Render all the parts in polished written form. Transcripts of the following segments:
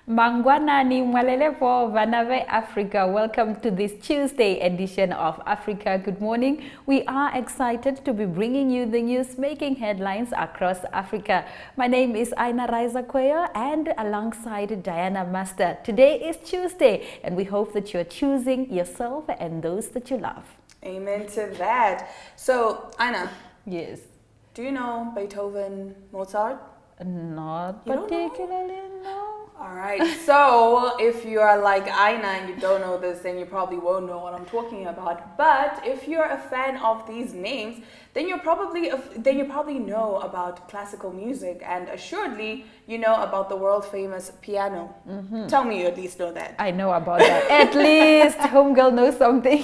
Mangwanani Mwalelepo Vanave Africa. Welcome to this Tuesday edition of Africa Good Morning. We are excited to be bringing you the news making headlines across Africa. My name is Aina Raiza Kweyo and alongside Diana Master. Today is Tuesday and we hope that you're choosing yourself and those that you love. Amen to that. So, Aina. Yes. Do you know Beethoven, Mozart? Not particularly, no. All right, so if you are like Aina and you don't know this, then you probably won't know what I'm talking about. But if you're a fan of these names, then you probably know about classical music, and assuredly you know about the world famous piano. Tell me you at least know that. I know about that. At least homegirl knows something.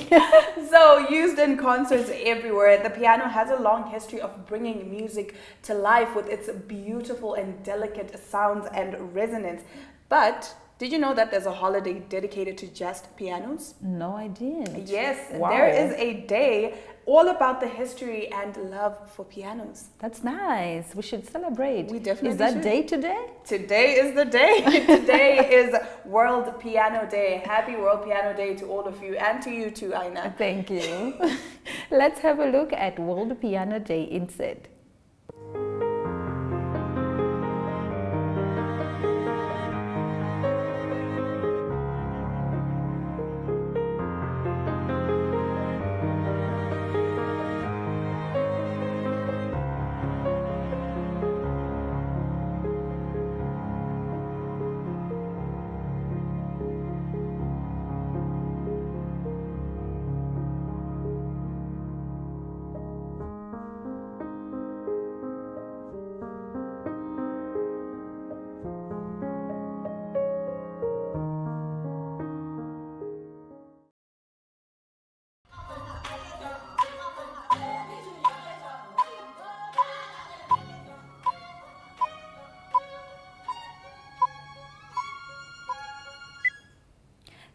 So used in concerts everywhere, the piano has a long history of bringing music to life with its beautiful and delicate sounds and resonance. But did you know that there's a holiday dedicated to just pianos? No, I didn't. Yes, wow. There is a day all about the history and love for pianos. That's nice. We should celebrate. We definitely Is that should. day today? Today is the day. Today is World Piano Day. Happy World Piano Day to all of you and to you too, Aina. Thank you. Let's have a look at World Piano Day instead.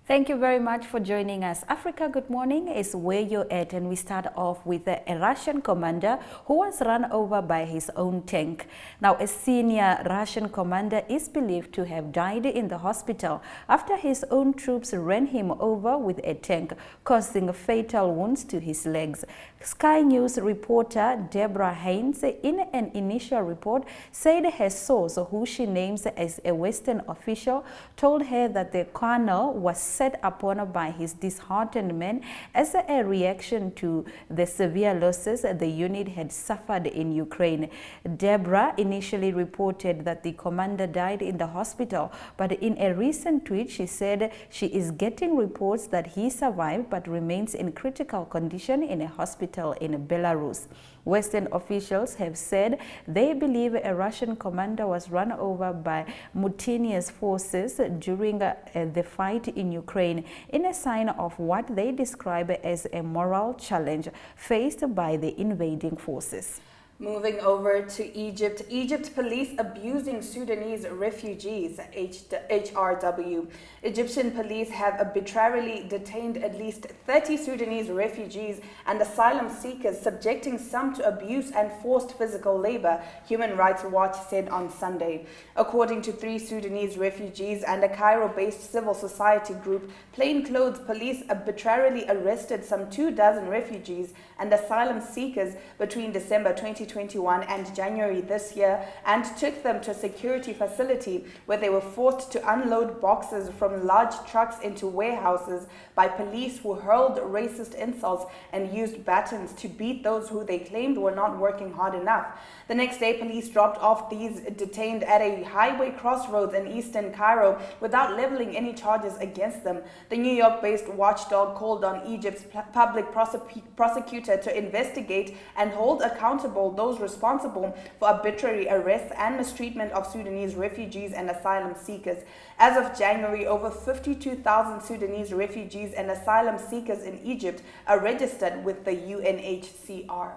Thank you very much for joining us. Africa Good Morning is where you're at, and we start off with a Russian commander who was run over by his own tank. Now, a senior Russian commander is believed to have died in the hospital after his own troops ran him over with a tank, causing fatal wounds to his legs. Sky News reporter Deborah Haynes, in an initial report, said her source, who she names as a Western official, told her that the colonel was set upon by his disheartened men as a reaction to the severe losses the unit had suffered in Ukraine. Deborah initially reported that the commander died in the hospital, but in a recent tweet she said she is getting reports that he survived but remains in critical condition in a hospital in Belarus. Western officials have said they believe a Russian commander was run over by mutinous forces during the fight in Ukraine, in a sign of what they describe as a moral challenge faced by the invading forces. Moving over to Egypt. Egypt police abusing Sudanese refugees, HRW. Egyptian police have arbitrarily detained at least 30 Sudanese refugees and asylum seekers, subjecting some to abuse and forced physical labor, Human Rights Watch said on Sunday. According to 3 Sudanese refugees and a Cairo-based civil society group, plainclothes police arbitrarily arrested some 24 refugees and asylum seekers between December 2021 and January this year, and took them to a security facility where they were forced to unload boxes from large trucks into warehouses by police who hurled racist insults and used batons to beat those who they claimed were not working hard enough. The next day, police dropped off these detained at a highway crossroads in eastern Cairo without leveling any charges against them. The New York-based watchdog called on Egypt's public prosecutor to investigate and hold accountable those responsible for arbitrary arrests and mistreatment of Sudanese refugees and asylum seekers. As of January, over 52,000 Sudanese refugees and asylum seekers in Egypt are registered with the UNHCR.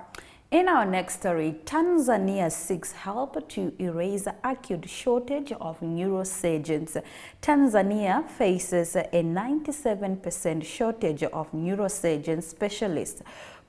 In our next story, Tanzania seeks help to erase acute shortage of neurosurgeons. Tanzania faces a 97% shortage of neurosurgeon specialists.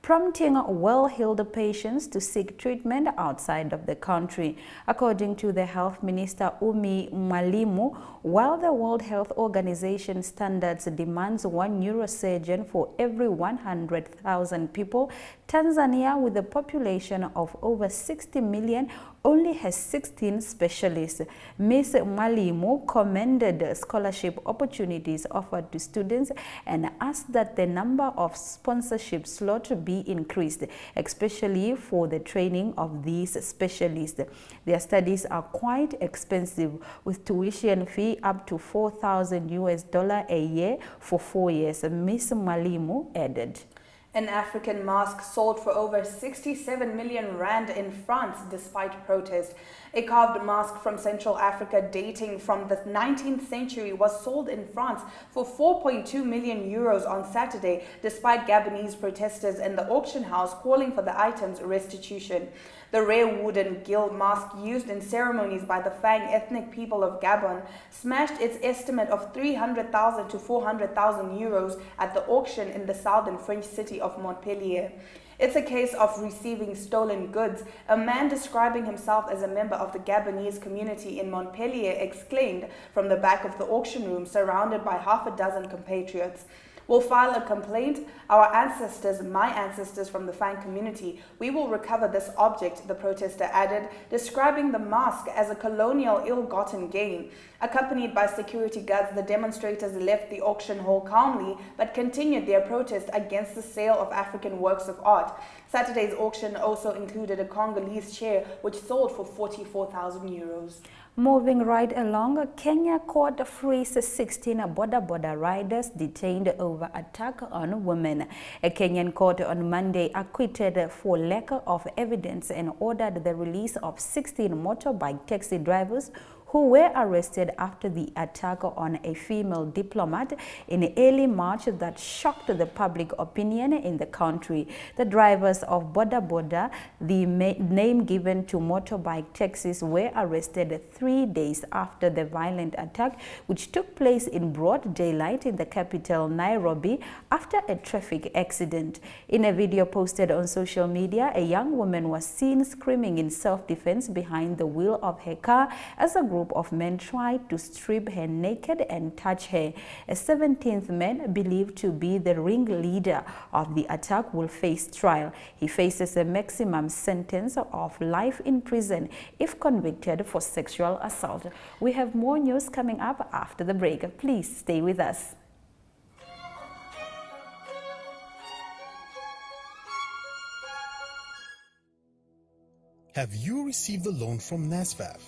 prompting well-heeled patients to seek treatment outside of the country. According to the Health Minister Umi Mwalimu, while the World Health Organization standards demands one neurosurgeon for every 100,000 people, Tanzania, with a population of over 60 million, only has 16 specialists. Ms. Mwalimu commended scholarship opportunities offered to students and asked that the number of sponsorship slots be increased, especially for the training of these specialists. Their studies are quite expensive, with tuition fee up to $4,000 a year for 4 years, Ms. Mwalimu added. An African mask sold for over 67 million rand in France despite protest. A carved mask from Central Africa dating from the 19th century was sold in France for 4.2 million euros on Saturday, despite Gabonese protesters in the auction house calling for the item's restitution. The rare wooden gill mask used in ceremonies by the Fang ethnic people of Gabon smashed its estimate of 300,000 to 400,000 euros at the auction in the southern French city of Montpellier. It's a case of receiving stolen goods. A man describing himself as a member of the Gabonese community in Montpellier exclaimed from the back of the auction room, surrounded by half a dozen compatriots. We'll file a complaint. Our ancestors, my ancestors from the Fang community, we will recover this object, the protester added, describing the mask as a colonial ill-gotten gain. Accompanied by security guards, the demonstrators left the auction hall calmly but continued their protest against the sale of African works of art. Saturday's auction also included a Congolese chair which sold for 44,000 euros. Moving right along, Kenya court frees 16 border riders detained over attack on women. A Kenyan court on Monday acquitted for lack of evidence and ordered the release of 16 motorbike taxi drivers who were arrested after the attack on a female diplomat in early March that shocked the public opinion in the country. The drivers of Boda, the name given to motorbike taxis, were arrested 3 days after the violent attack, which took place in broad daylight in the capital, Nairobi, after a traffic accident. In a video posted on social media, a young woman was seen screaming in self-defense behind the wheel of her car as a group of men tried to strip her naked and touch her. A 17th man, believed to be the ringleader of the attack, will face trial. He faces a maximum sentence of life in prison if convicted for sexual assault. We have more news coming up after the break. Please stay with us. Have you received a loan from NSFAF?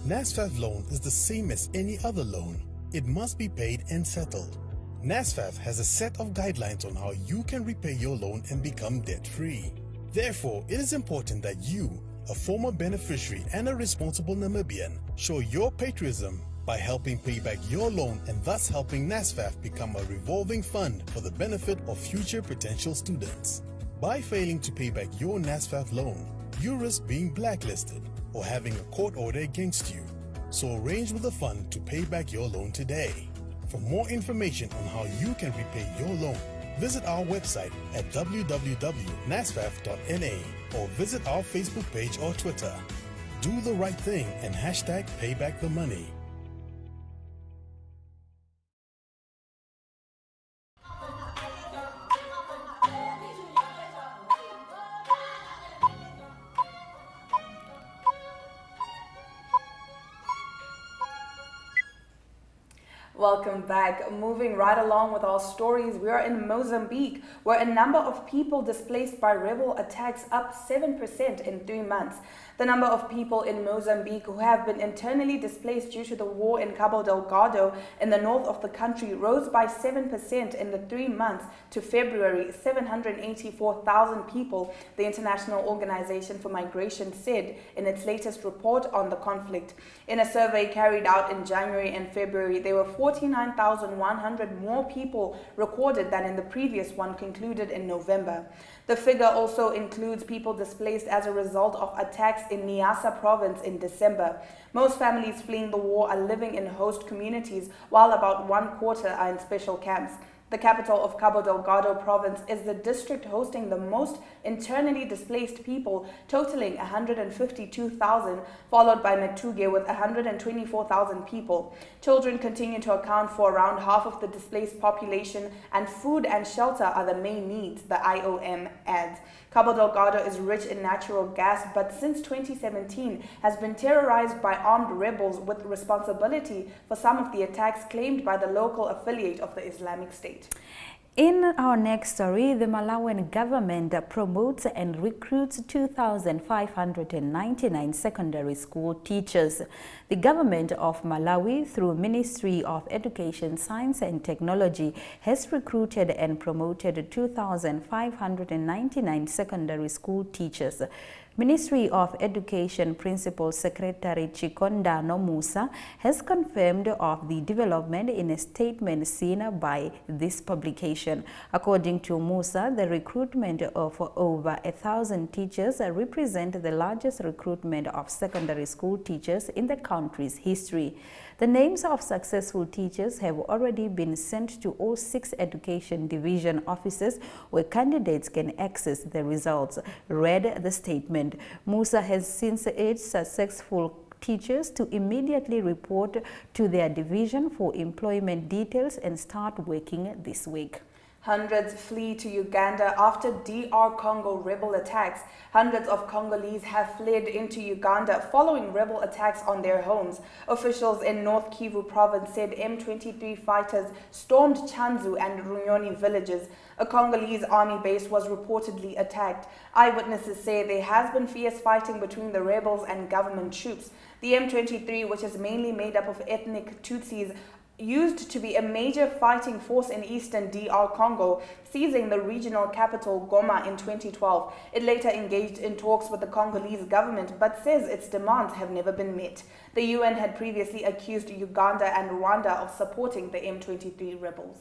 NSFAF loan is the same as any other loan. It must be paid and settled. NSFAF has a set of guidelines on how you can repay your loan and become debt-free. Therefore, it is important that you, a former beneficiary and a responsible Namibian, show your patriotism by helping pay back your loan and thus helping NSFAF become a revolving fund for the benefit of future potential students. By failing to pay back your NSFAF loan, you risk being blacklisted or having a court order against you. So arrange with the fund to pay back your loan today. For more information on how you can repay your loan, visit our website at www.nasfaf.na or visit our Facebook page or Twitter. Do the right thing and #paybackthemoney. Welcome back. Moving right along with our stories, we are in Mozambique, where a number of people displaced by rebel attacks up 7% in 3 months. The number of people in Mozambique who have been internally displaced due to the war in Cabo Delgado in the north of the country rose by 7% in the 3 months to February. 784,000 people, the International Organization for Migration said in its latest report on the conflict. In a survey carried out in January and February, there were 49,100 more people recorded than in the previous one concluded in November. The figure also includes people displaced as a result of attacks in Niassa province in December. Most families fleeing the war are living in host communities, while about 1/4 are in special camps. The capital of Cabo Delgado province is the district hosting the most internally displaced people, totaling 152,000, followed by Metuge with 124,000 people. Children continue to account for around half of the displaced population, and food and shelter are the main needs, the IOM adds. Cabo Delgado is rich in natural gas, but since 2017 has been terrorized by armed rebels with responsibility for some of the attacks claimed by the local affiliate of the Islamic State. In our next story, the Malawian government promotes and recruits 2,599 secondary school teachers. The government of Malawi, through Ministry of Education, Science and Technology, has recruited and promoted 2,599 secondary school teachers. Ministry of Education Principal Secretary Chikonda Nomusa has confirmed of the development in a statement seen by this publication. According to Musa, the recruitment of over 1,000 teachers represent the largest recruitment of secondary school teachers in the country's history. The names of successful teachers have already been sent to all 6 education division offices where candidates can access the results, read the statement. Musa has since urged successful teachers to immediately report to their division for employment details and start working this week. Hundreds flee to Uganda after DR Congo rebel attacks. Hundreds of Congolese have fled into Uganda following rebel attacks on their homes. Officials in North Kivu province said M23 fighters stormed Chanzu and Runyoni villages. A Congolese army base was reportedly attacked. Eyewitnesses say there has been fierce fighting between the rebels and government troops. The M23, which is mainly made up of ethnic Tutsis, used to be a major fighting force in eastern DR Congo, seizing the regional capital Goma in 2012. It later engaged in talks with the Congolese government, but says its demands have never been met. The UN had previously accused Uganda and Rwanda of supporting the M23 rebels.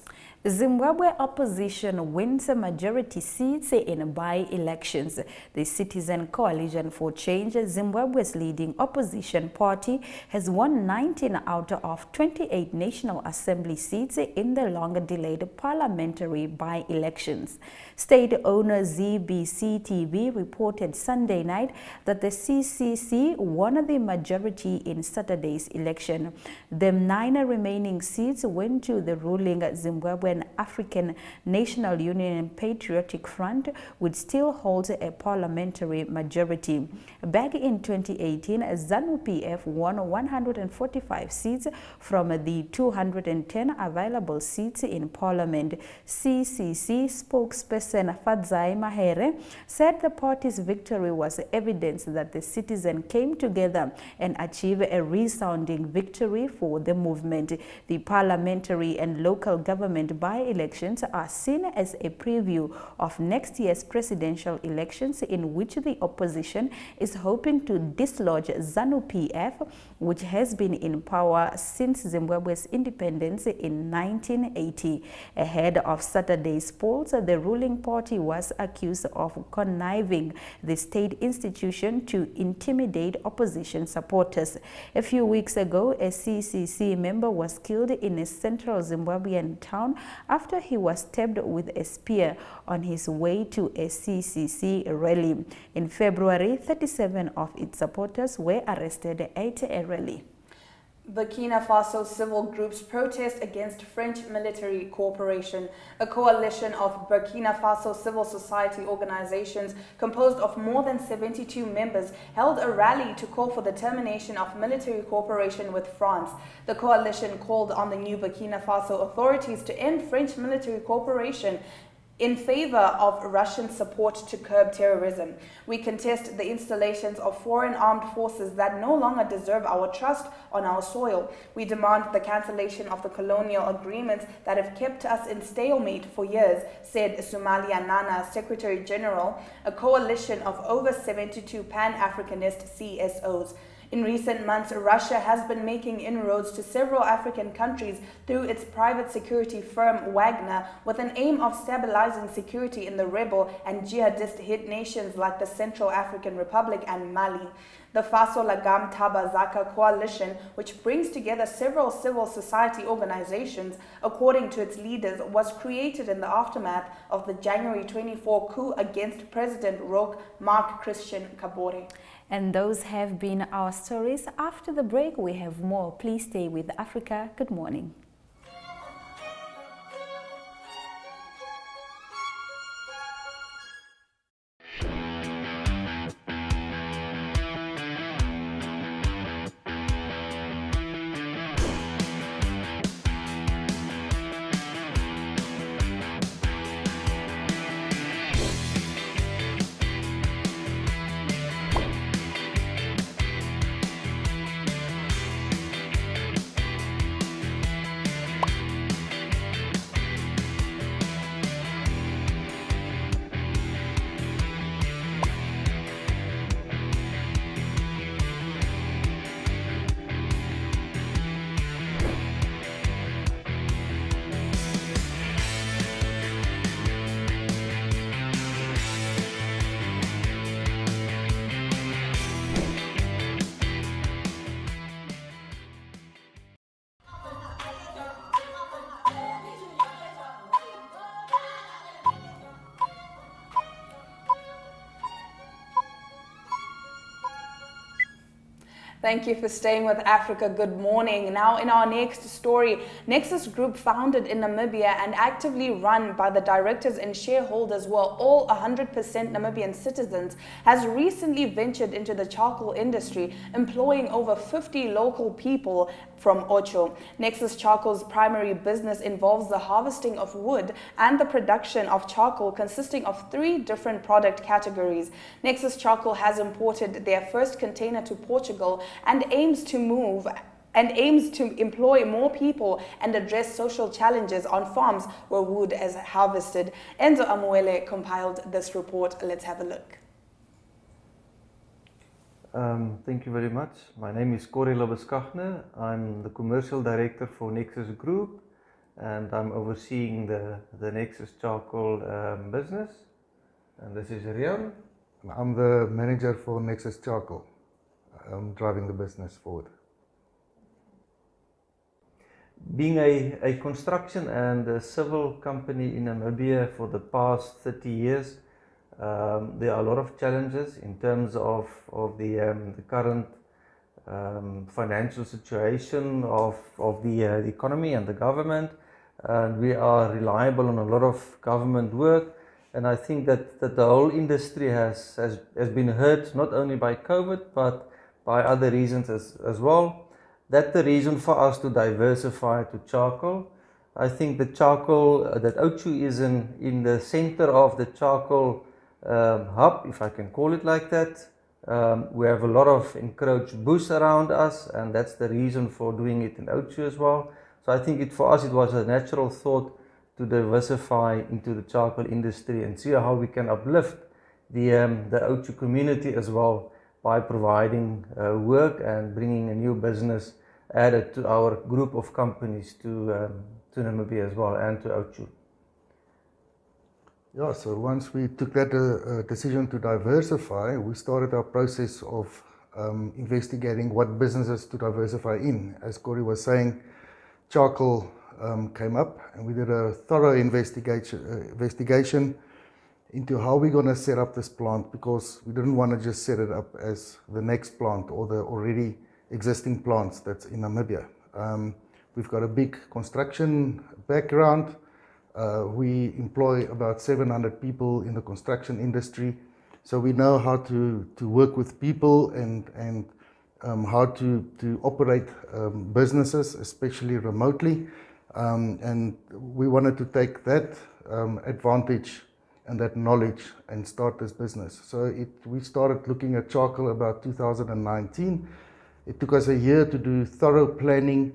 Zimbabwe opposition wins a majority seats in by-elections. The Citizen Coalition for Change, Zimbabwe's leading opposition party, has won 19 out of 28 National Assembly seats in the long-delayed parliamentary by-elections. State-owned ZBC-TV reported Sunday night that the CCC won the majority in Saturday's election. The 9 remaining seats went to the ruling Zimbabwean African National Union and Patriotic Front, which still holds a parliamentary majority. Back in 2018, ZANU-PF won 145 seats from the 210 available seats in parliament. CCC spokesperson Fadzai Mahere said the party's victory was evidence that the citizens came together and achieved a resounding victory for the movement. The parliamentary and local government by-elections are seen as a preview of next year's presidential elections, in which the opposition is hoping to dislodge ZANU-PF, which has been in power since Zimbabwe's independence in 1980. Ahead of Saturday's polls, the ruling party was accused of conniving the state institution to intimidate opposition supporters. A few weeks ago, a CCC member was killed in a central Zimbabwean town after he was stabbed with a spear on his way to a CCC rally. In February, 37 of its supporters were arrested at a rally. Burkina Faso civil groups protest against French military cooperation. A coalition of Burkina Faso civil society organizations composed of more than 72 members held a rally to call for the termination of military cooperation with France. The coalition called on the new Burkina Faso authorities to end French military cooperation in favor of Russian support to curb terrorism. We contest the installations of foreign armed forces that no longer deserve our trust on our soil. We demand the cancellation of the colonial agreements that have kept us in stalemate for years, said Somalia Nana, Secretary General, a coalition of over 72 Pan-Africanist CSOs. In recent months, Russia has been making inroads to several African countries through its private security firm Wagner, with an aim of stabilizing security in the rebel and jihadist hit nations like the Central African Republic and Mali. The Faso Lagam Tabazaka coalition, which brings together several civil society organizations, according to its leaders, was created in the aftermath of the January 24 coup against President Roch Marc Christian Kabore. And those have been our stories. After the break, we have more. Please stay with Africa. Good morning. Thank you for staying with Africa. Good morning. Now, in our next story, Nexus Group, founded in Namibia and actively run by the directors and shareholders who are all 100% Namibian citizens, has recently ventured into the charcoal industry, employing over 50 local people from Ocho. Nexus Charcoal's primary business involves the harvesting of wood and the production of charcoal, consisting of 3 different product categories. Nexus Charcoal has imported their first container to Portugal and aims to employ more people and address social challenges on farms where wood is harvested. Enzo Amuele compiled this report. Let's have a look. Thank you very much. My name is Corey Lobeskagne. I'm the commercial director for Nexus Group, and I'm overseeing the Nexus Charcoal business. And this is Rian. I'm the manager for Nexus Charcoal. I'm driving the business forward. Being a construction and a civil company in Namibia for the past 30 years, there are a lot of challenges in terms of the current financial situation of the economy and the government. And we are reliable on a lot of government work. And I think that the whole industry has been hurt not only by COVID, but by other reasons as well. That's the reason for us to diversify to charcoal. I think the charcoal, that Ochu is in the center of the charcoal hub, if I can call it like that. We have a lot of encroached bush around us, and that's the reason for doing it in Ochu as well. So I think for us it was a natural thought to diversify into the charcoal industry and see how we can uplift the Ochu community as well, by providing work and bringing a new business added to our group of companies to Namibia as well, and to Ochu. Yeah, so once we took that decision to diversify, we started our process of investigating what businesses to diversify in. As Corey was saying, charcoal came up, and we did a thorough investigation into how we're going to set up this plant, because we didn't want to just set it up as the next plant or the already existing plants that's in Namibia. We've got a big construction background. We employ about 700 people in the construction industry, so we know how to work with people and how to operate businesses, especially remotely. And we wanted to take that advantage and that knowledge and start this business. So we started looking at charcoal about 2019. It took us a year to do thorough planning,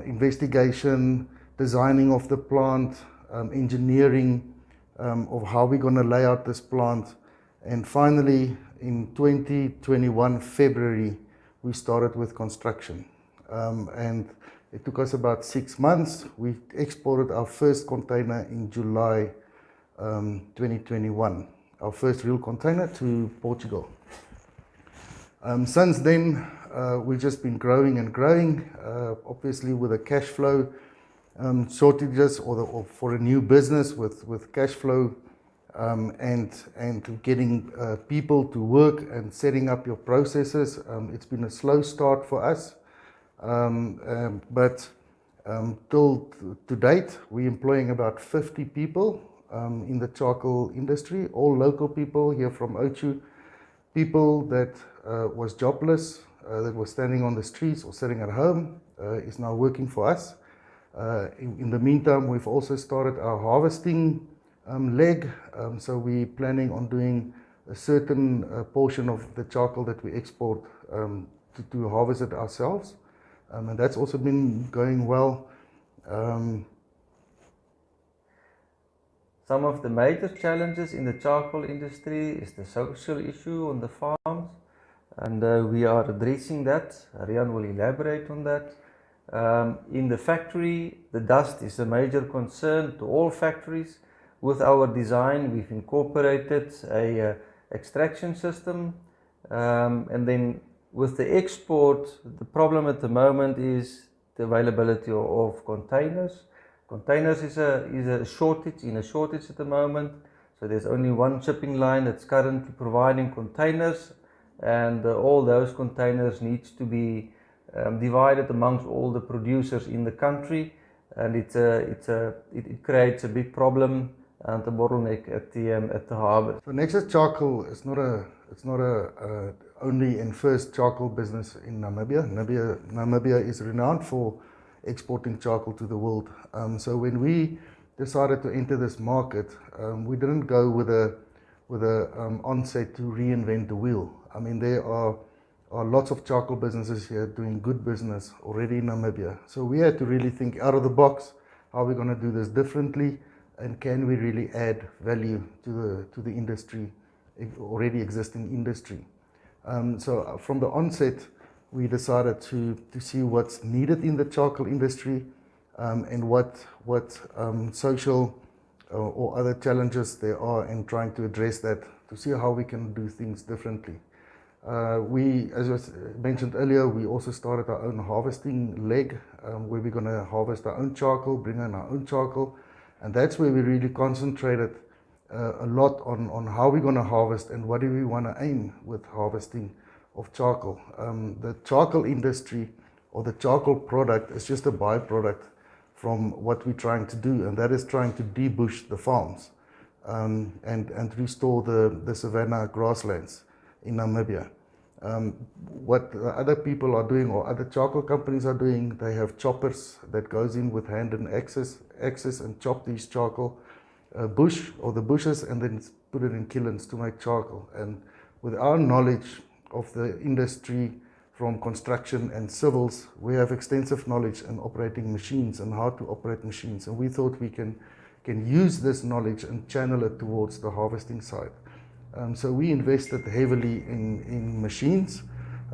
investigation, designing of the plant, engineering of how we're going to lay out this plant. And finally, in 2021 February, we started with construction. And it took us about 6 months. We exported our first container in July 2021, our first real container to Portugal. Since then, we've just been growing and growing, obviously with the cash flow shortages or for a new business with cash flow and getting people to work and setting up your processes. It's been a slow start for us, but till to date, we're employing about 50 people in the charcoal industry, all local people here from Ochu, people that was jobless, that was standing on the streets or sitting at home, is now working for us. In the meantime, we've also started our harvesting leg, so we're planning on doing a certain portion of the charcoal that we export to harvest it ourselves, and that's also been going well. Some of the major challenges in the charcoal industry is the social issue on the farms, and we are addressing that. Rian will elaborate on that. In the factory, the dust is a major concern to all factories. With our design, we've incorporated a extraction system, and then with the export, the problem at the moment is the availability of containers. Containers is a shortage at the moment. So there's only one shipping line that's currently providing containers, and all those containers needs to be divided amongst all the producers in the country, and it creates a big problem and a bottleneck at the harbour. So Nexus Charcoal is not a only and first charcoal business in Namibia. Namibia is renowned for exporting charcoal to the world. So when we decided to enter this market, we didn't go with a onset to reinvent the wheel. I mean, there are lots of charcoal businesses here doing good business already in Namibia. So we had to really think out of the box. How are we going to do this differently, and can we really add value to the industry, already existing industry? So from the onset, we decided to see what's needed in the charcoal industry, and what social or other challenges there are, and trying to address that to see how we can do things differently. We, as I mentioned earlier, we also started our own harvesting leg, where we're going to harvest our own charcoal, bring in our own charcoal, and that's where we really concentrated a lot on how we're going to harvest and what do we want to aim with harvesting of charcoal. The charcoal industry or the charcoal product is just a byproduct from what we're trying to do, and that is trying to debush the farms and restore the savanna grasslands in Namibia. What other people are doing, or other charcoal companies are doing, they have choppers that goes in with hand and axes and chop these charcoal bush or the bushes, and then put it in kilns to make charcoal. And with our knowledge of the industry from construction and civils, we have extensive knowledge in operating machines and how to operate machines, and we thought we can use this knowledge and channel it towards the harvesting side. So we invested heavily in machines,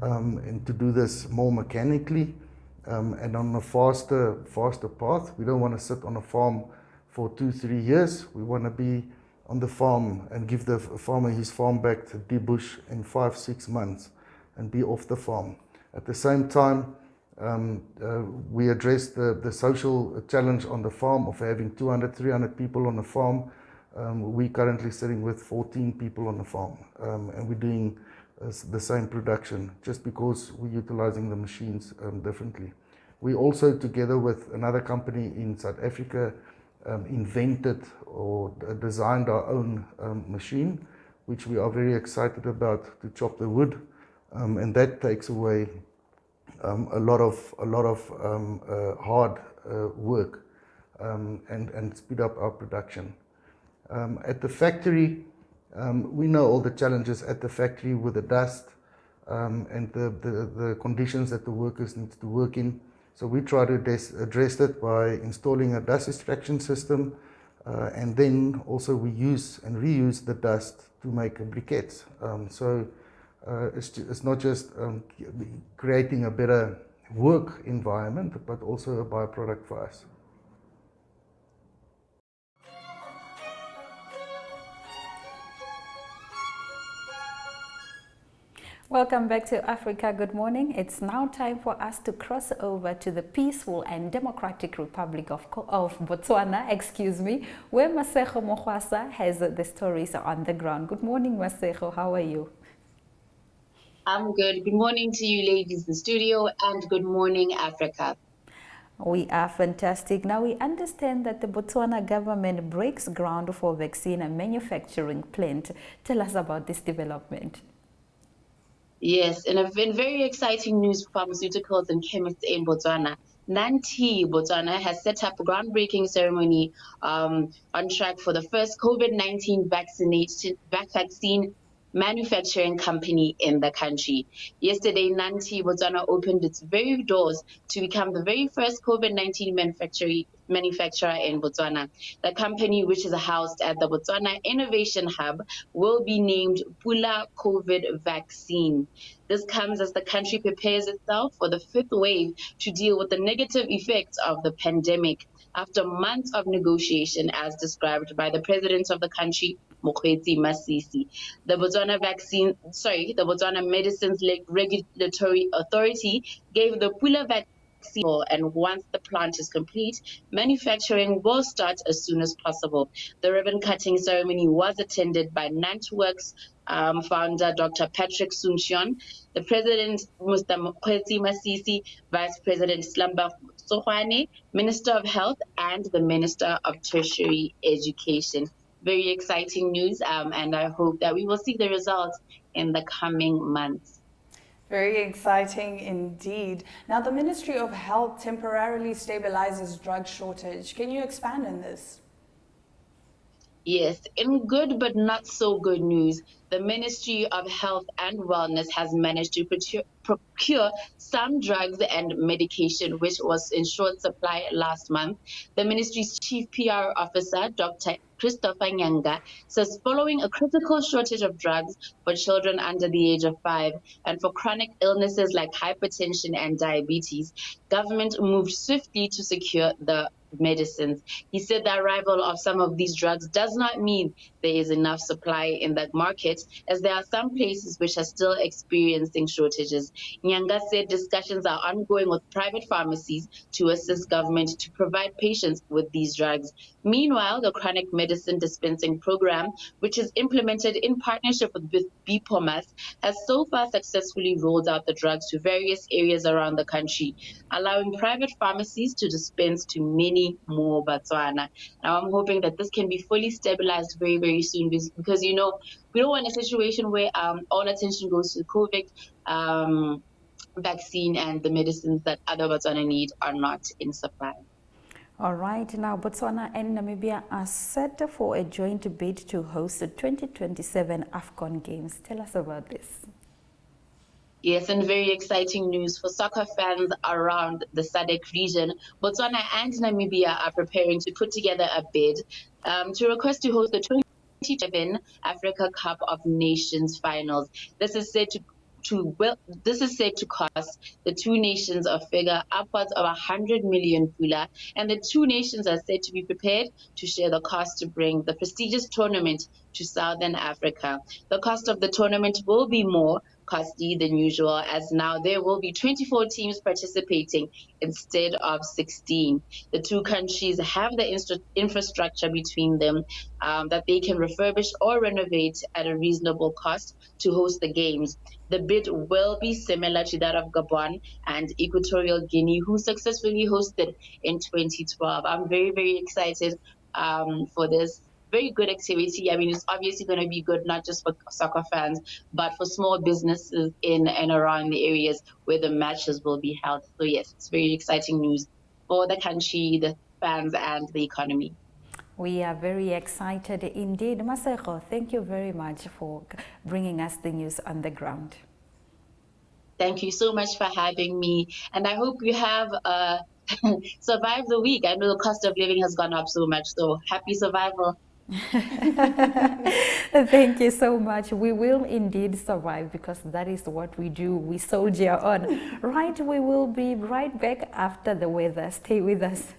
and to do this more mechanically, and on a faster path. We don't want to sit on a farm for 2-3 years. We want to be on the farm and give the farmer his farm back to debush in 5-6 months and be off the farm. At the same time, we addressed the social challenge on the farm of having 200-300 people on the farm. We're currently sitting with 14 people on the farm, and we're doing the same production just because we're utilizing the machines differently. We also, together with another company in South Africa, invented or designed our own machine, which we are very excited about, to chop the wood, and that takes away a lot of hard work, and speed up our production. At the factory, we know all the challenges at the factory with the dust, and the conditions that the workers need to work in. So we try to address that by installing a dust extraction system, and then also we use and reuse the dust to make briquettes. So It's not just creating a better work environment, but also a byproduct for us. Welcome back to Africa Good Morning. It's now time for us to cross over to the peaceful and democratic Republic of Botswana, where Masego Mokwasa has the stories on the ground. Good morning, Masego. How are you? I'm good. Good morning to you ladies in the studio, and good morning, Africa. We are fantastic. Now, we understand that the Botswana government breaks ground for vaccine and manufacturing plant. Tell us about this development. Yes, and in very exciting news for pharmaceuticals and chemists in Botswana. Nanti, Botswana has set up a groundbreaking ceremony on track for the first COVID-19 vaccine manufacturing company in the country. Yesterday, Nanti, Botswana opened its very doors to become the very first COVID-19 manufacturer in Botswana. The company, which is housed at the Botswana Innovation Hub, will be named Pula COVID Vaccine. This comes as the country prepares itself for the fifth wave to deal with the negative effects of the pandemic after months of negotiation, as described by the president of the country, Mokgweetsi Masisi. The Botswana Medicines Regulatory Authority gave the Pula vaccine, and once the plant is complete, manufacturing will start as soon as possible. The ribbon-cutting ceremony was attended by Nantworks founder Dr. Patrick Sunchion, the President Mr. Mokgweetsi Masisi, Vice President Slamba Sohwane, Minister of Health, and the Minister of Tertiary Education. Very exciting news, and I hope that we will see the results in the coming months. Very exciting indeed. Now, the Ministry of Health temporarily stabilizes drug shortage. Can you expand on this? Yes, in good but not so good news, the Ministry of Health and Wellness has managed to procure some drugs and medication which was in short supply last month. The ministry's chief PR officer, Dr. Christopher Nyanga, says following a critical shortage of drugs for children under the age of 5 and for chronic illnesses like hypertension and diabetes, government moved swiftly to secure the medicines. He said the arrival of some of these drugs does not mean there is enough supply in that market, as there are some places which are still experiencing shortages. Nyanga said discussions are ongoing with private pharmacies to assist government to provide patients with these drugs. Meanwhile, the chronic medicine dispensing program, which is implemented in partnership with BPOMAS, has so far successfully rolled out the drugs to various areas around the country, allowing private pharmacies to dispense to many more Botswana. Now, I'm hoping that this can be fully stabilized very, very soon, because, you know, we don't want a situation where all attention goes to COVID vaccine and the medicines that other Botswana need are not in supply. All right, now Botswana and Namibia are set for a joint bid to host the 2027 AFCON Games. Tell us about this. Yes, and very exciting news for soccer fans around the SADC region. Botswana and Namibia are preparing to put together a bid to request to host the 2027 Africa Cup of Nations finals. This is said to cost the two nations a figure upwards of 100 million pula, and the two nations are said to be prepared to share the cost to bring the prestigious tournament to Southern Africa. The cost of the tournament will be more costly than usual, as now there will be 24 teams participating instead of 16. The two countries have the infrastructure between them that they can refurbish or renovate at a reasonable cost to host the games. The bid will be similar to that of Gabon and Equatorial Guinea, who successfully hosted in 2012. I'm very, very excited for this. Very good activity. I mean, it's obviously going to be good not just for soccer fans, but for small businesses in and around the areas where the matches will be held. So yes, it's very exciting news for the country, the fans, and the economy. We are very excited indeed. Masego, thank you very much for bringing us the news on the ground. Thank you so much for having me. And I hope you have survived the week. I know the cost of living has gone up so much, so happy survival. Thank you so much. We will indeed survive because that is what we do. We soldier on. Right, we will be right back after the weather. Stay with us.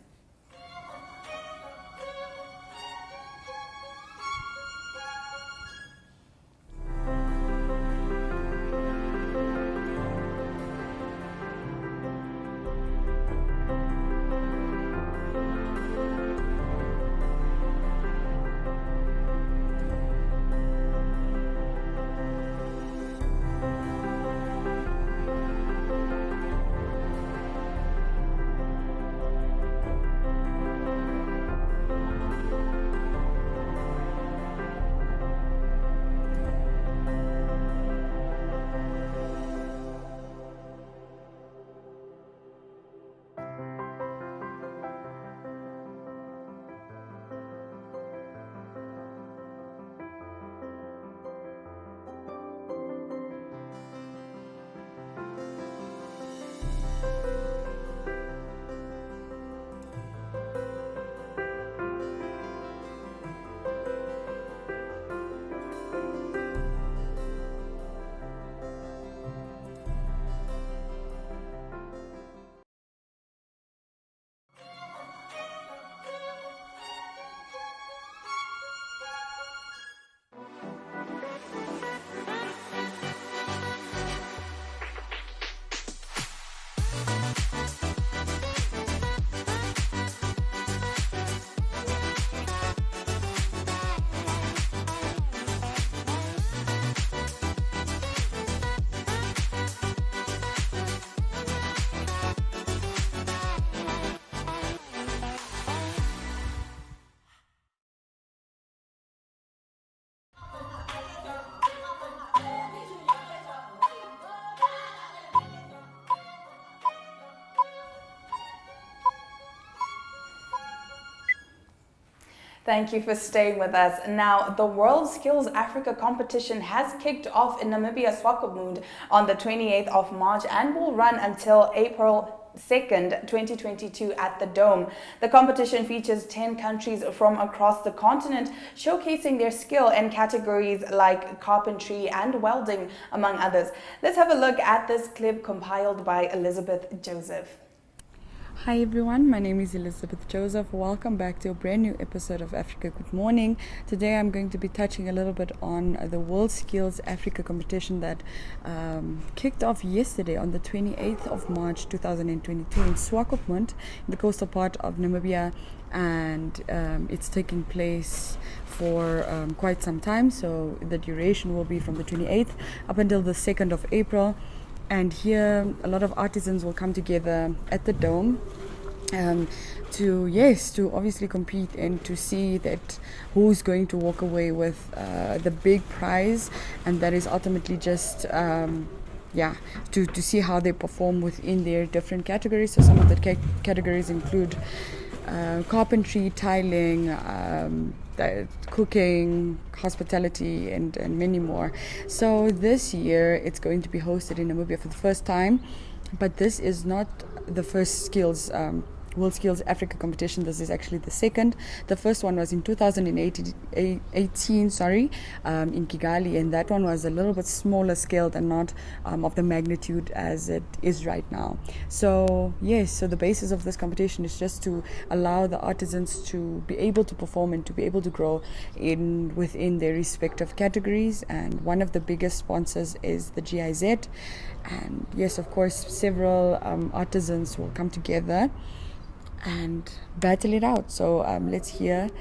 Thank you for staying with us. Now, the World Skills Africa competition has kicked off in Namibia, Swakopmund on the 28th of March and will run until April 2nd, 2022 at the Dome. The competition features 10 countries from across the continent showcasing their skill in categories like carpentry and welding, among others. Let's have a look at this clip compiled by Elizabeth Joseph. Hi everyone, my name is Elizabeth Joseph. Welcome back to a brand new episode of Africa Good Morning. Today I'm going to be touching a little bit on the World Skills Africa competition that kicked off yesterday on the 28th of March 2022 in Swakopmund, in the coastal part of Namibia, and it's taking place for quite some time. So the duration will be from the 28th up until the 2nd of April. And here a lot of artisans will come together at the Dome to obviously compete and to see that who's going to walk away with the big prize, and that is ultimately just to see how they perform within their different categories. So some of the categories include carpentry, tiling, cooking, hospitality, and many more. So this year it's going to be hosted in Namibia for the first time, but this is not the first World Skills Africa competition. This is actually the second. The first one was in 2018 in Kigali, and that one was a little bit smaller scaled and not of the magnitude as it is right now. So yes, so the basis of this competition is just to allow the artisans to be able to perform and to be able to grow within their respective categories. And one of the biggest sponsors is the GIZ, and yes, of course, several artisans will come together and battle it out. So let's hear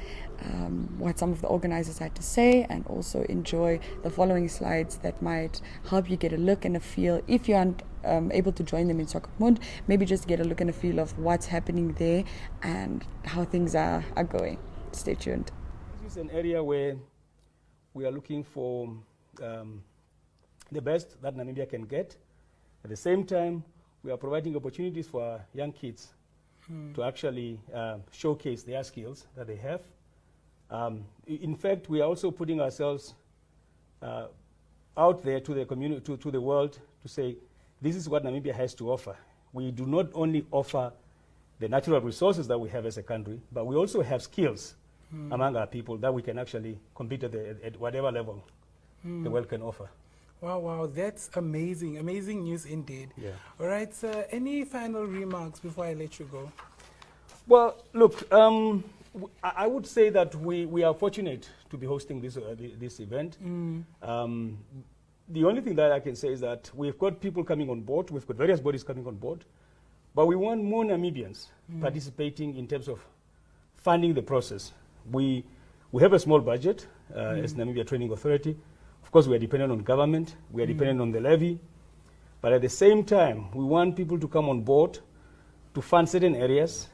what some of the organizers had to say, and also enjoy the following slides that might help you get a look and a feel. If you aren't able to join them in Swakopmund, maybe just get a look and a feel of what's happening there and how things are going. Stay tuned. This is an area where we are looking for the best that Namibia can get. At the same time, we are providing opportunities for our young kids to actually showcase their skills that they have. In fact, we are also putting ourselves out there to the community, to the world, to say this is what Namibia has to offer. We do not only offer the natural resources that we have as a country, but we also have skills among our people that we can actually compete at whatever level the world can offer. Wow, that's amazing. Amazing news indeed. Yeah. All right, sir, any final remarks before I let you go? Well, look, I would say that we are fortunate to be hosting this event. The only thing that I can say is that we've got people coming on board, we've got various bodies coming on board, but we want more Namibians participating in terms of funding the process. We have a small budget as Namibia Training Authority. Of course, we are dependent on government, we are dependent on the levy, but at the same time, we want people to come on board to fund certain areas.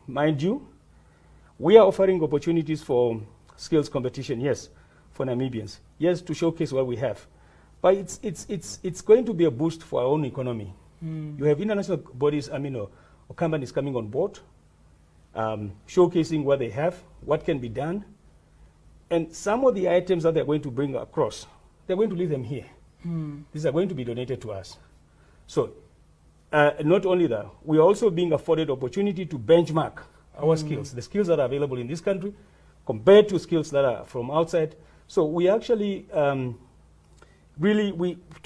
Mind you, we are offering opportunities for skills competition, yes, for Namibians, yes, to showcase what we have. But it's going to be a boost for our own economy. You have international bodies, or companies coming on board, showcasing what they have, what can be done. And some of the items that they're going to bring across, they're going to leave them here. These are going to be donated to us. So not only that, we're also being afforded opportunity to benchmark our skills, the skills that are available in this country, compared to skills that are from outside. So we actually, to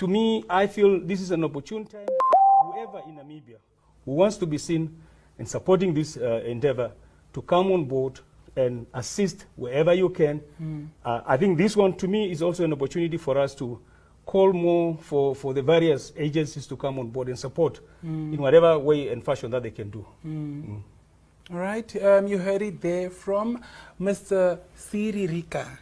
me, I feel this is an opportune time for whoever in Namibia who wants to be seen in supporting this endeavor to come on board and assist wherever you can. I think this one, to me, is also an opportunity for us to call more for the various agencies to come on board and support in whatever way and fashion that they can do. All right, you heard it there from Mr. Siririka.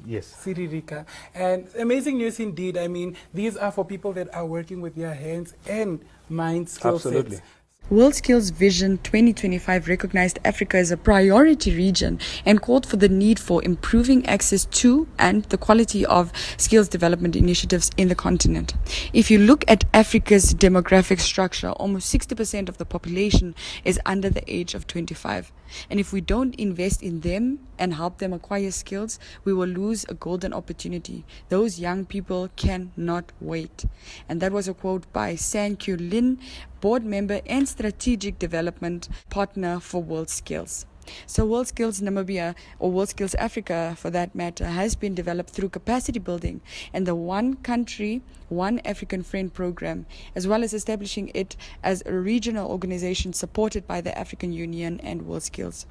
Yes. Siririka. And amazing news indeed. I mean, these are for people that are working with their hands and mind skill Absolutely. sets. World Skills Vision 2025 recognized Africa as a priority region and called for the need for improving access to and the quality of skills development initiatives in the continent. If you look at Africa's demographic structure, almost 60% of the population is under the age of 25. And if we don't invest in them and help them acquire skills, we will lose a golden opportunity. Those young people cannot wait. And that was a quote by Sang Kyu Lin, board member and strategic development partner for World Skills. So World Skills Namibia, or World Skills Africa for that matter, has been developed through capacity building and the One Country, One African Friend program, as well as establishing it as a regional organization supported by the African Union and World Skills.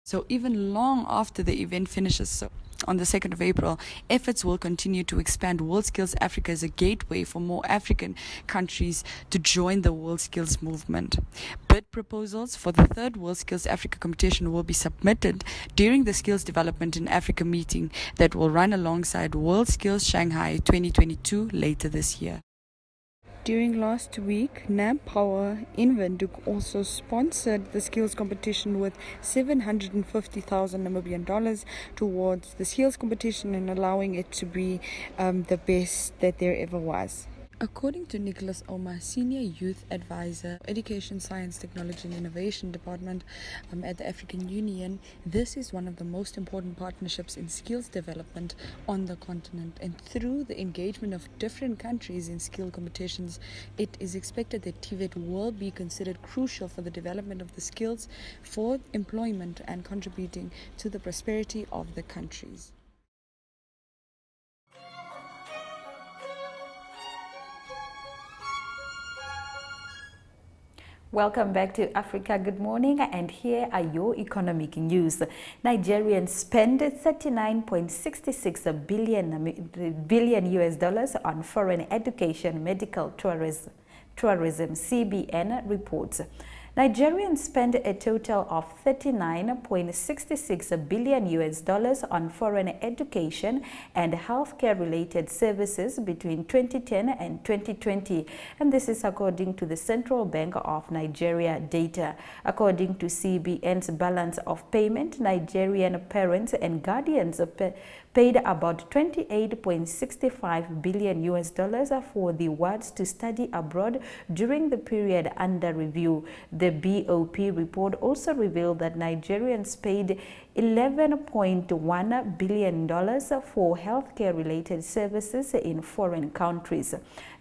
So even long after the event finishes, on the 2nd of April, efforts will continue to expand World Skills Africa as a gateway for more African countries to join the World Skills movement. Bid proposals for the 3rd World Skills Africa competition will be submitted during the Skills Development in Africa meeting that will run alongside World Skills Shanghai 2022 later this year. During last week, NAB Power in Windhoek also sponsored the skills competition with 750,000 Namibian dollars towards the skills competition and allowing it to be the best that there ever was. According to Nicholas Oma, Senior Youth Advisor, Education, Science, Technology and Innovation Department at the African Union, this is one of the most important partnerships in skills development on the continent. And through the engagement of different countries in skill competitions, it is expected that TVET will be considered crucial for the development of the skills for employment and contributing to the prosperity of the countries. Welcome back to Africa Good Morning, and here are your economic news. Nigerians spend 39.66 billion US dollars on foreign education, medical, tourism, CBN reports. Nigerians spend a total of 39.66 billion US dollars on foreign education and healthcare related services between 2010 and 2020, and this is according to the Central Bank of Nigeria data. According to CBN's balance of payment, Nigerian parents and guardians paid about 28.65 billion US dollars for the wards to study abroad during the period under review. The BOP report also revealed that Nigerians paid $11.1 billion for healthcare-related services in foreign countries.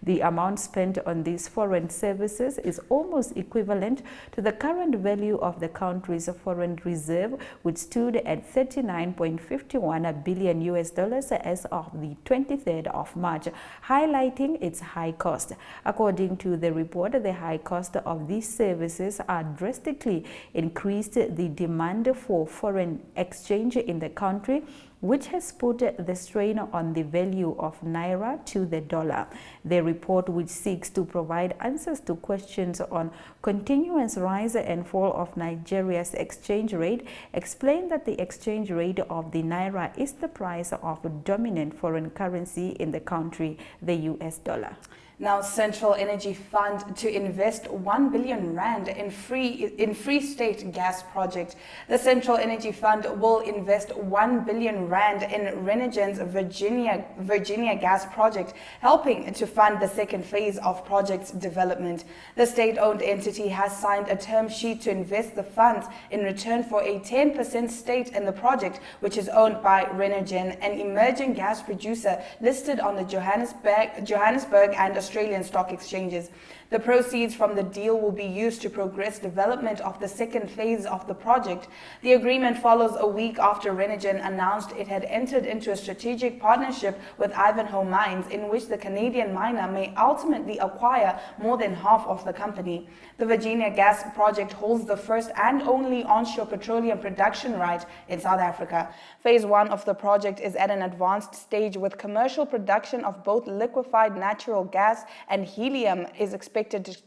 The amount spent on these foreign services is almost equivalent to the current value of the country's foreign reserve, which stood at $39.51 billion as of the 23rd of March, highlighting its high cost. According to the report, the high cost of these services are drastically increased the demand for foreign exchange in the country, which has put the strain on the value of Naira to the dollar. The report, which seeks to provide answers to questions on continuous rise and fall of Nigeria's exchange rate, explained that the exchange rate of the Naira is the price of a dominant foreign currency in the country, the US dollar. Now, Central Energy Fund to invest 1 billion rand in Free State gas project. The Central Energy Fund will invest 1 billion rand in Renergen's Virginia gas project, helping to fund the second phase of project's development. The state-owned entity has signed a term sheet to invest the funds in return for a 10% stake in the project, which is owned by Renergen, an emerging gas producer listed on the Johannesburg and Australian stock exchanges. The proceeds from the deal will be used to progress development of the second phase of the project. The agreement follows a week after Renergen announced it had entered into a strategic partnership with Ivanhoe Mines, in which the Canadian miner may ultimately acquire more than half of the company. The Virginia gas project holds the first and only onshore petroleum production right in South Africa. Phase 1 of the project is at an advanced stage, with commercial production of both liquefied natural gas and helium is expected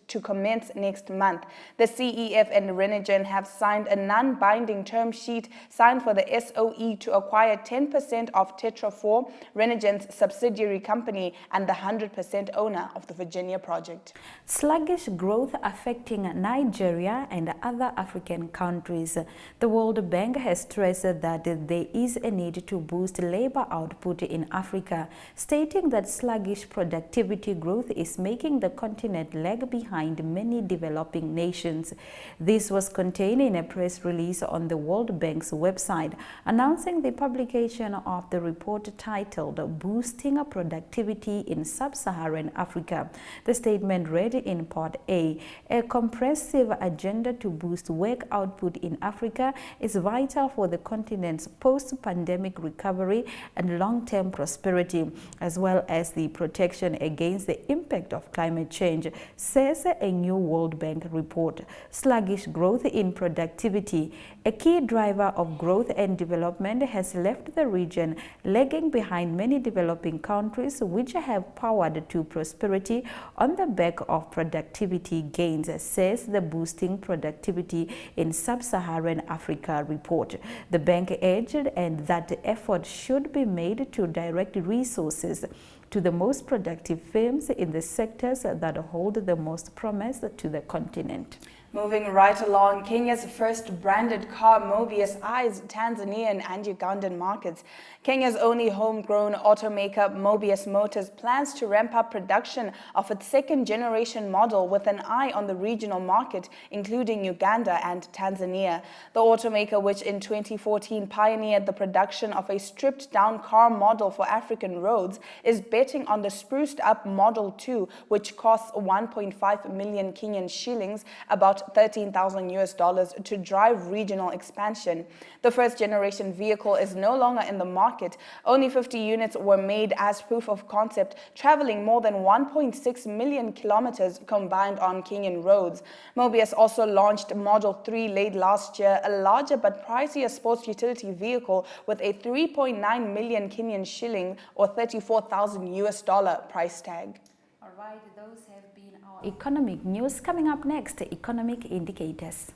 to commence next month. The CEF and Renergen have signed a non-binding term sheet signed for the SOE to acquire 10% of Tetra 4, Renergen's subsidiary company and the 100% owner of the Virginia project. Sluggish growth affecting Nigeria and other African countries. The World Bank has stressed that there is a need to boost labor output in Africa, stating that sluggish productivity growth is making the continent lag behind many developing nations. This was contained in a press release on the World Bank's website, announcing the publication of the report titled Boosting Productivity in Sub-Saharan Africa. The statement read in Part A, a comprehensive agenda to boost work output in Africa is vital for the continent's post-pandemic recovery and long-term prosperity, as well as the protection against the impact of climate change, says a new World Bank report. Sluggish growth in productivity, a key driver of growth and development, has left the region lagging behind many developing countries which have powered to prosperity on the back of productivity gains, says the Boosting Productivity in Sub-Saharan Africa report. The bank urged that effort should be made to direct resources to the most productive firms in the sectors that hold the most promise to the continent. Moving right along, Kenya's first branded car, Mobius, eyes Tanzanian and Ugandan markets. Kenya's only homegrown automaker, Mobius Motors, plans to ramp up production of its second-generation model with an eye on the regional market, including Uganda and Tanzania. The automaker, which in 2014 pioneered the production of a stripped-down car model for African roads, is betting on the spruced-up Model 2, which costs 1.5 million Kenyan shillings, about $13,000 to drive regional expansion. The first-generation vehicle is no longer in the market. Only 50 units were made as proof of concept, traveling more than 1.6 million kilometers combined on Kenyan roads. Mobius also launched Model 3 late last year, a larger but pricier sports utility vehicle with a 3.9 million Kenyan shilling or $34,000 price tag. All right, those have been our economic news. Coming up next, economic indicators.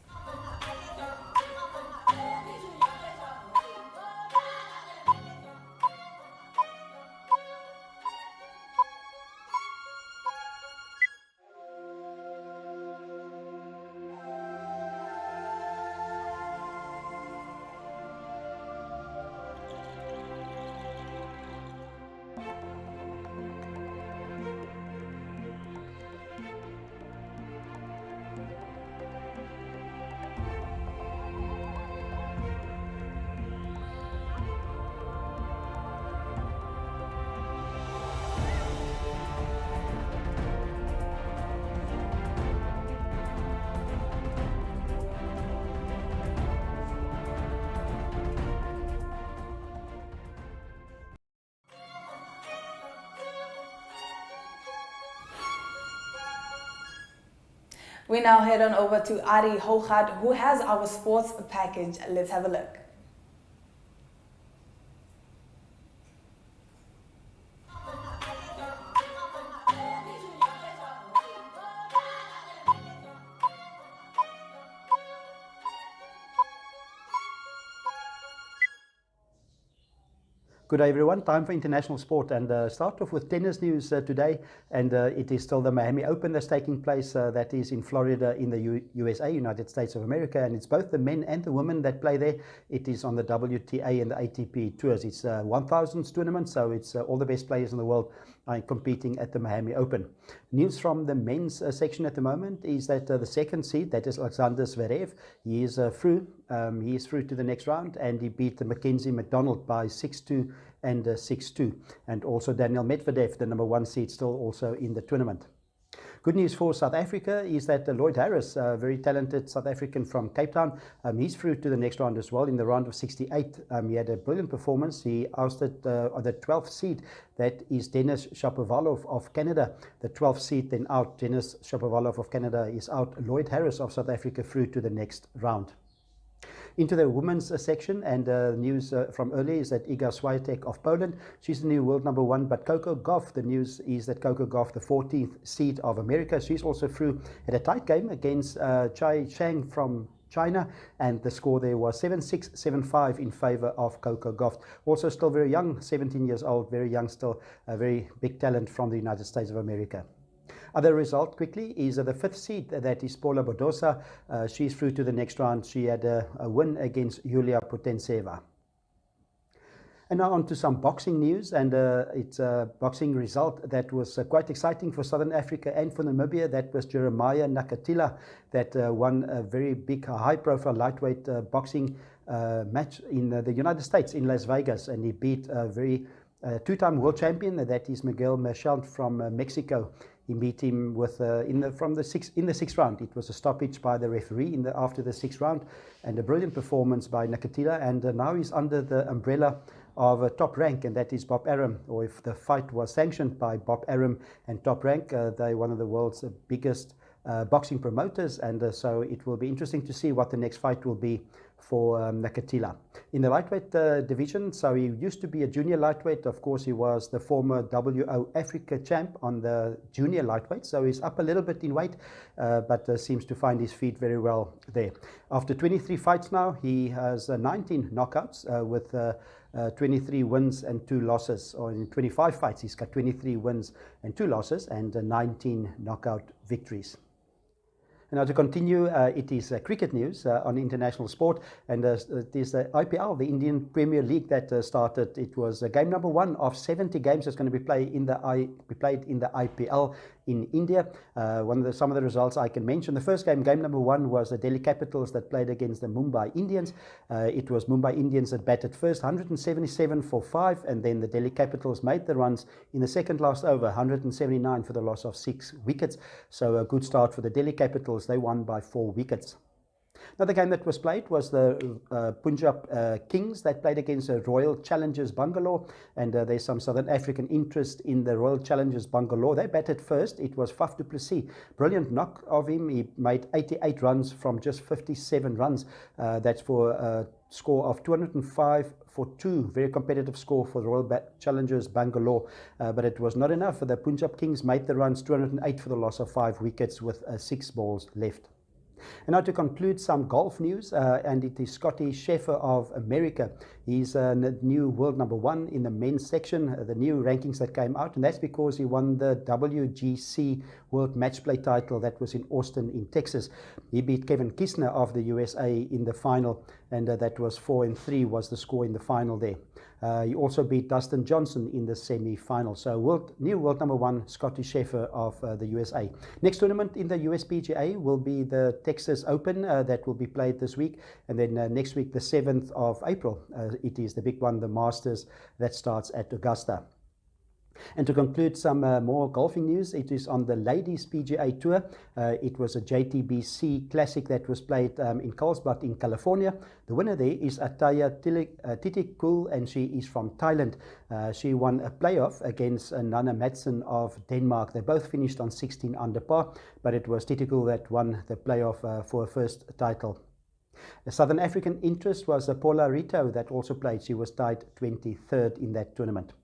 We now head on over to Ari Hogard, who has our sports package. Let's have a look. Good day everyone, time for international sport, and start off with tennis news today, and it is still the Miami Open that's taking place, that is in Florida in the USA, United States of America, and it's both the men and the women that play there. It is on the WTA and the ATP tours. It's a 1000s tournament, so it's all the best players in the world competing at the Miami Open. News from the men's section at the moment is that the second seed, that is Alexander Zverev, he is through. He is through to the next round, and he beat Mackenzie McDonald by 6-2 and 6-2. And also Daniel Medvedev, the number one seed, still also in the tournament. Good news for South Africa is that Lloyd Harris, a very talented South African from Cape Town, he's through to the next round as well. In the round of 68, he had a brilliant performance. He ousted the 12th seed, that is Denis Shapovalov of Canada. The 12th seed then out, Denis Shapovalov of Canada is out. Lloyd Harris of South Africa through to the next round. Into the women's section, and news from earlier is that Iga Swiatek of Poland, she's the new world number one, but Coco Gauff, the news is that Coco Gauff, the 14th seed of America, she's also through at a tight game against Chai Shang from China, and the score there was 7-6, 7-5 in favor of Coco Gauff. Also still very young, 17 years old, very young still, a very big talent from the United States of America. Other result quickly is the 5th seed, that is Paula Badosa. She's through to the next round. She had a win against Yulia Putintseva. And now on to some boxing news, and it's a boxing result that was quite exciting for Southern Africa and for Namibia. That was Jeremiah Nakatila that won a very big high-profile lightweight boxing match in the United States in Las Vegas, and he beat a very two-time world champion, that is Miguel Merchant from Mexico. He beat him with in the sixth round. It was a stoppage by the referee after the 6th round, and a brilliant performance by Nakatila. And now he's under the umbrella of Top Rank, and that is Bob Arum. Or if the fight was sanctioned by Bob Arum and Top Rank, they're one of the world's biggest boxing promoters, and so it will be interesting to see what the next fight will be for Nakatila. In the lightweight division, so he used to be a junior lightweight. Of course, he was the former WO Africa champ on the junior lightweight, so he's up a little bit in weight, but seems to find his feet very well there. After 23 fights now, he has 19 knockouts with 23 wins and 2 losses, or in 25 fights he's got 23 wins and 2 losses and 19 knockout victories. And now to continue, it is cricket news on international sport, and it is the IPL, the Indian Premier League, that started. It was game number 1 of 70 games that's going to be played in the IPL in India. Some of the results I can mention. The first game number 1, was the Delhi Capitals that played against the Mumbai Indians. It was Mumbai Indians that batted first, 177 for 5, and then the Delhi Capitals made the runs in the second last over, 179 for the loss of 6 wickets. So a good start for the Delhi Capitals. They won by 4 wickets. Another game that was played was the Punjab Kings that played against the Royal Challengers Bangalore, and there's some Southern African interest in the Royal Challengers Bangalore. They batted first. It was Faf du Plessis. Brilliant knock of him. He made 88 runs from just 57 runs. That's for a score of 205 for 2. Very competitive score for the Royal Challengers Bangalore, but it was not enough. The Punjab Kings made the runs, 208 for the loss of 5 wickets with 6 balls left. And now to conclude, some golf news, and it is Scotty Scheffler of America. He's a new world number 1 in the men's section, the new rankings that came out, and that's because he won the WGC World Match Play title that was in Austin in Texas. He beat Kevin Kisner of the USA in the final, and that was 4-3 was the score in the final there. He also beat Dustin Johnson in the semi-final. So new world number 1, Scotty Scheffler of the USA. Next tournament in the USPGA will be the Texas Open that will be played this week. And then next week, the 7th of April, it is the big one, the Masters, that starts at Augusta. And to conclude some more golfing news, it is on the Ladies PGA Tour. It was a JTBC Classic that was played in Carlsbad in California. The winner there is Ataya Titikul, and she is from Thailand. She won a playoff against Nana Madsen of Denmark. They both finished on 16 under par, but it was Titikul that won the playoff for her first title. A Southern African interest was Paula Rito that also played. She was tied 23rd in that tournament.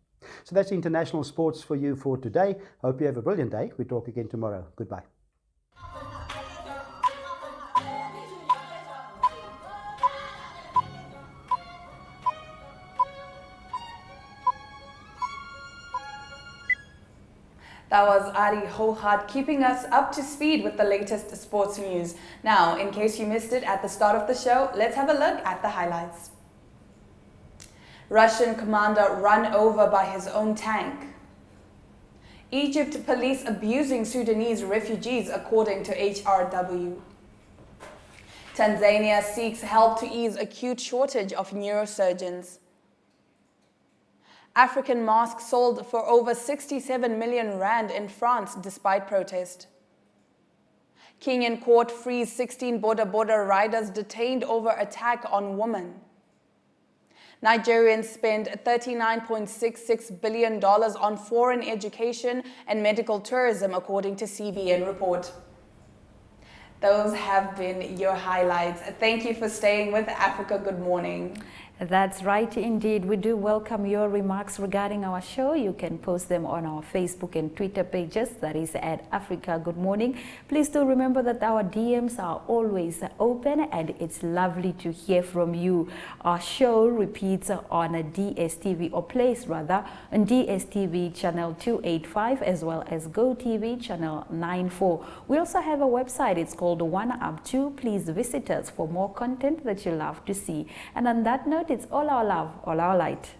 So that's international sports for you for today. Hope you have a brilliant day. We talk again tomorrow. Goodbye. That was Ari Hohad keeping us up to speed with the latest sports news. Now, in case you missed it at the start of the show, let's have a look at the highlights. Russian commander run over by his own tank. Egypt police abusing Sudanese refugees according to HRW. Tanzania seeks help to ease acute shortage of neurosurgeons. African mask sold for over 67 million rand in France despite protest. Kenyan court frees 16 border riders detained over attack on woman. Nigerians spend $39.66 billion on foreign education and medical tourism, according to CBN report. Those have been your highlights. Thank you for staying with Africa Good Morning. That's right, indeed. We do welcome your remarks regarding our show. You can post them on our Facebook and Twitter pages, that is at Africa Good Morning. Please do remember that our DMs are always open and it's lovely to hear from you. Our show repeats on a DSTV, or plays rather, on DSTV channel 285 as well as Gotv channel 94. We also have a website, it's called One Up 2. Please visit us for more content that you love to see. And on that note, it's all our love, all our light.